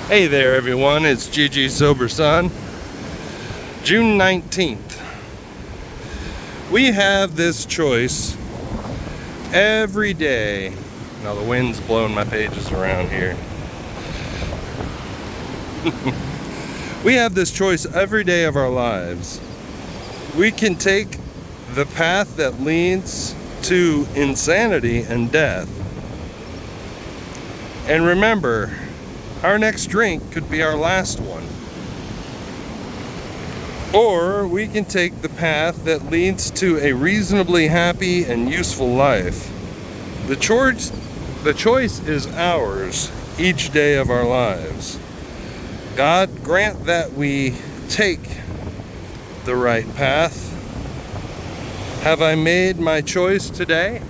Hey there everyone, it's GG Sober Sun. June 19th. We have this choice every day. Now the wind's blowing my pages around here. We have this choice every day of our lives. We can take the path that leads to insanity and death. And remember, our next drink could be our last one. Or we can take the path that leads to a reasonably happy and useful life. The choice is ours each day of our lives. God grant that we take the right path. Have I made my choice today?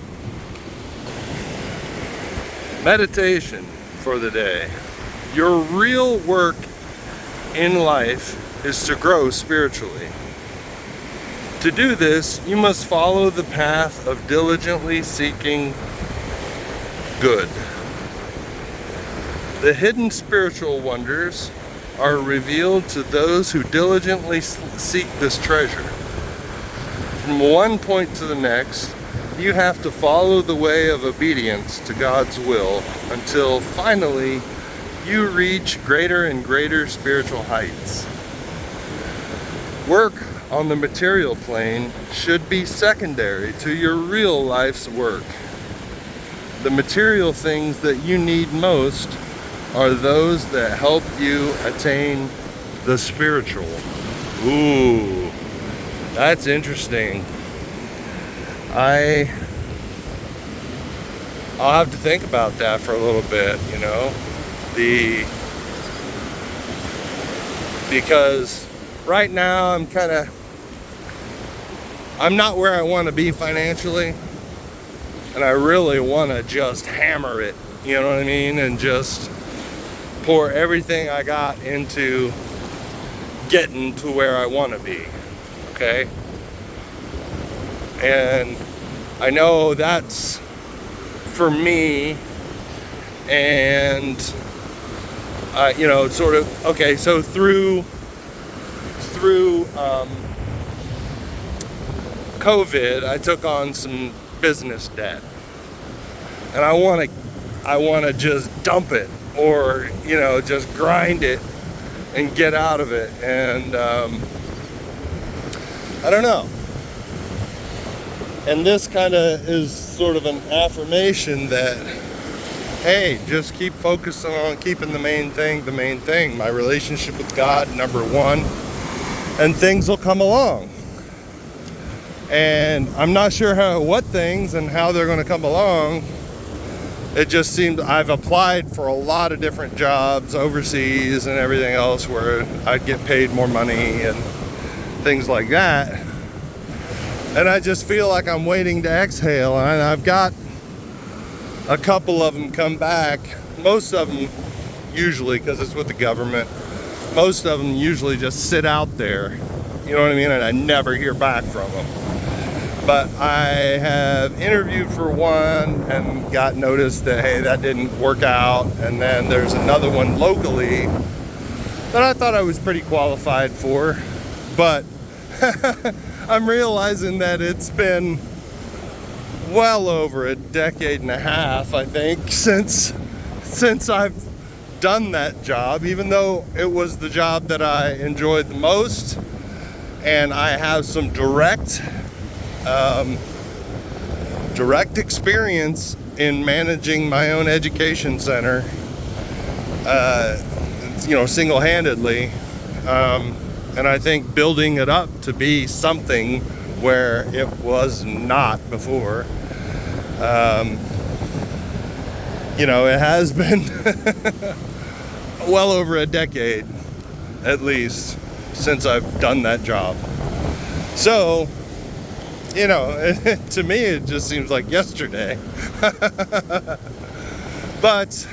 Meditation for the day. Your real work in life is to grow spiritually. To do this, you must follow the path of diligently seeking good. The hidden spiritual wonders are revealed to those who diligently seek this treasure. From one point to the next, you have to follow the way of obedience to God's will until finally you reach greater and greater spiritual heights. Work on the material plane should be secondary to your real life's work. The material things that you need most are those that help you attain the spiritual. Ooh, that's interesting. I'll have to think about that for a little bit, because right now I'm not where I want to be financially, and I really want to just hammer it, you know what I mean, and just pour everything I got into getting to where I want to be, okay? And I know that's for me, and sort of, okay, so through COVID, I took on some business debt, and I want to just dump it, or just grind it and get out of it. And I don't know. And this kind of is sort of an affirmation that, hey, just keep focusing on keeping the main thing, my relationship with God, number one, and things will come along. And I'm not sure what things and how they're going to come along. It just seemed I've applied for a lot of different jobs overseas and everything else where I'd get paid more money and things like that. And I just feel like I'm waiting to exhale, and I've got a couple of them come back. Most of them, usually, because it's with the government, most of them usually just sit out there, you know what I mean, and I never hear back from them. But I have interviewed for one and got notice that, hey, that didn't work out. And then there's another one locally that I thought I was pretty qualified for, but I'm realizing that it's been well over a decade and a half, I think, since I've done that job, even though it was the job that I enjoyed the most, and I have some direct experience in managing my own education center, single-handedly. And I think building it up to be something where it was not before. It has been well over a decade, at least, since I've done that job. So, to me, it just seems like yesterday. But,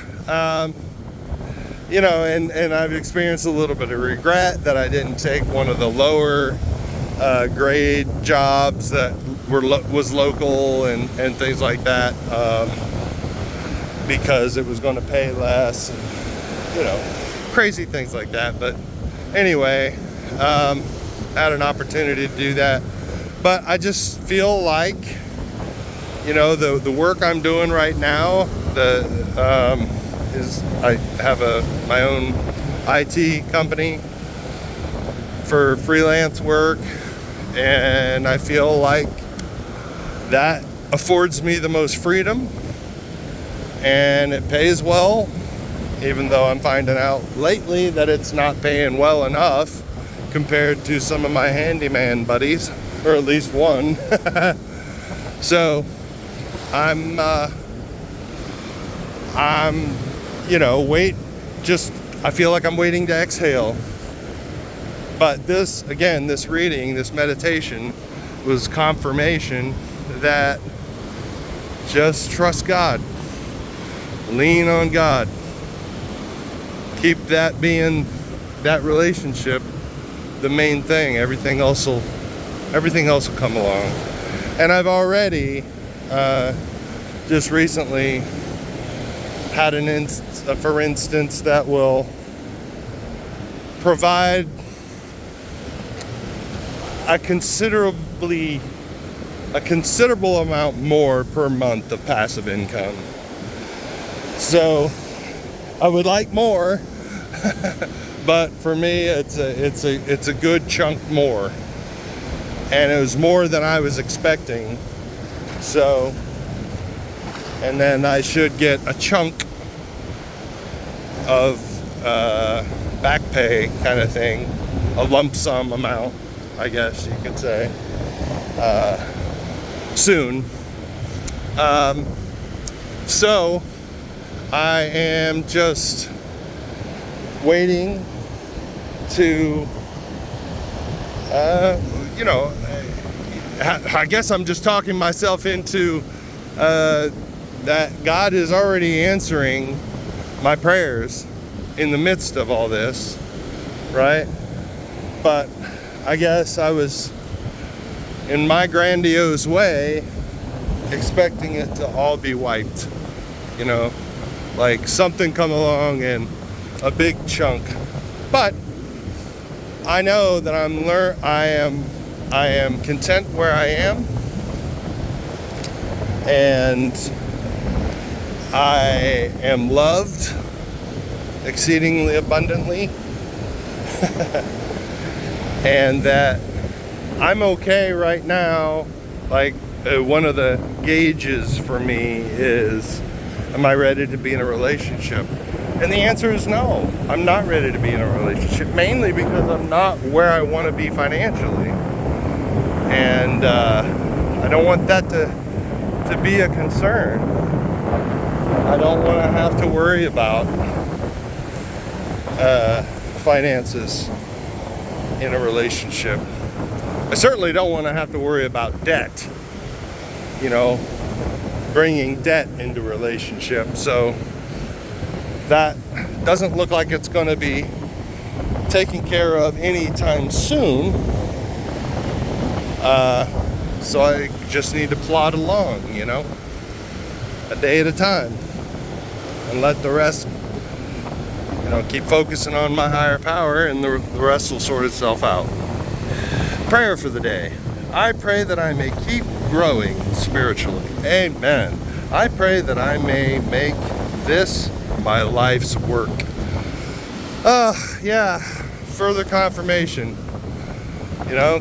and I've experienced a little bit of regret that I didn't take one of the lower grade jobs that was local and things like that, because it was going to pay less, and, crazy things like that. But anyway, had an opportunity to do that. But I just feel like, the work I'm doing right now, is I have my own IT company for freelance work, and I feel like that affords me the most freedom, and it pays well, even though I'm finding out lately that it's not paying well enough compared to some of my handyman buddies, or at least one. So I feel like I'm waiting to exhale. But this reading, this meditation was confirmation that just trust God, lean on God, keep that relationship the main thing. Everything else will come along. And I've already just recently had for instance, that will provide a considerable amount more per month of passive income. So I would like more, but for me, it's a good chunk more, and it was more than I was expecting. So, and then I should get a chunk of back pay kind of thing, a lump sum amount, I guess you could say, soon. So I am just waiting to, I guess I'm just talking myself into that God is already answering my prayers in the midst of all this, right? But I guess I was, in my grandiose way, expecting it to all be wiped, like something come along and a big chunk. But I know that I am content where I am, and I am loved exceedingly abundantly, and that I'm okay right now. Like, one of the gauges for me is, am I ready to be in a relationship? And the answer is no. I'm not ready to be in a relationship, mainly because I'm not where I want to be financially. And I don't want that to be a concern. I don't want to have to worry about finances in a relationship. I certainly don't want to have to worry about debt, bringing debt into a relationship. So that doesn't look like it's going to be taken care of anytime soon. So I just need to plod along, a day at a time, and let the rest, keep focusing on my higher power, and the rest will sort itself out. Prayer for the day. I pray that I may keep growing spiritually. Amen. I pray that I may make this my life's work. Further confirmation.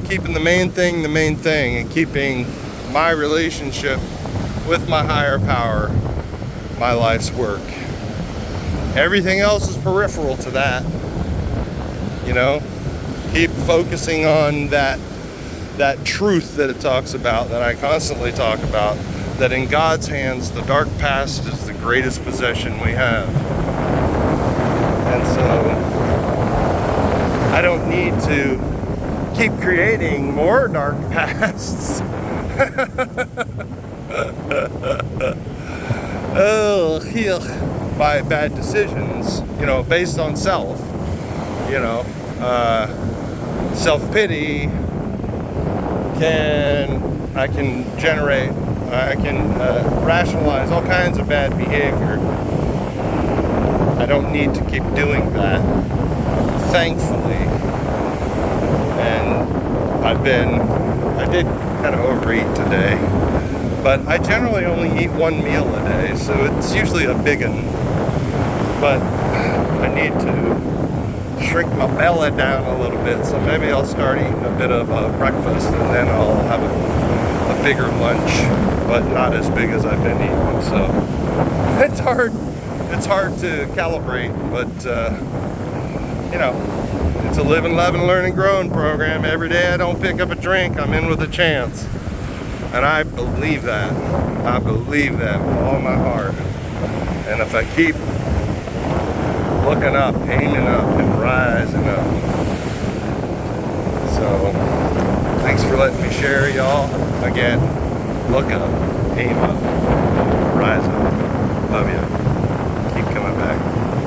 Keeping the main thing, and keeping my relationship with my higher power my life's work. Everything else is peripheral to that. Keep focusing on that truth that it talks about, that I constantly talk about, that in God's hands, the dark past is the greatest possession we have. And so I don't need to keep creating more dark pasts. By bad decisions, based on self, self-pity I can rationalize all kinds of bad behavior I don't need to keep doing that, thankfully. And I did kind of overeat today, but I generally only eat one meal a day, so it's usually a big one. But I need to shrink my belly down a little bit, so maybe I'll start eating a bit of breakfast, and then I'll have a bigger lunch, but not as big as I've been eating. So it's hard to calibrate, but you know, it's a live and love and learn and growing program. Every day I don't pick up a drink, I'm in with a chance. And I believe that. I believe that with all my heart. And if I keep looking up, aiming up, and rising up. So, thanks for letting me share, y'all. Again, look up, aim up, rise up. Love you.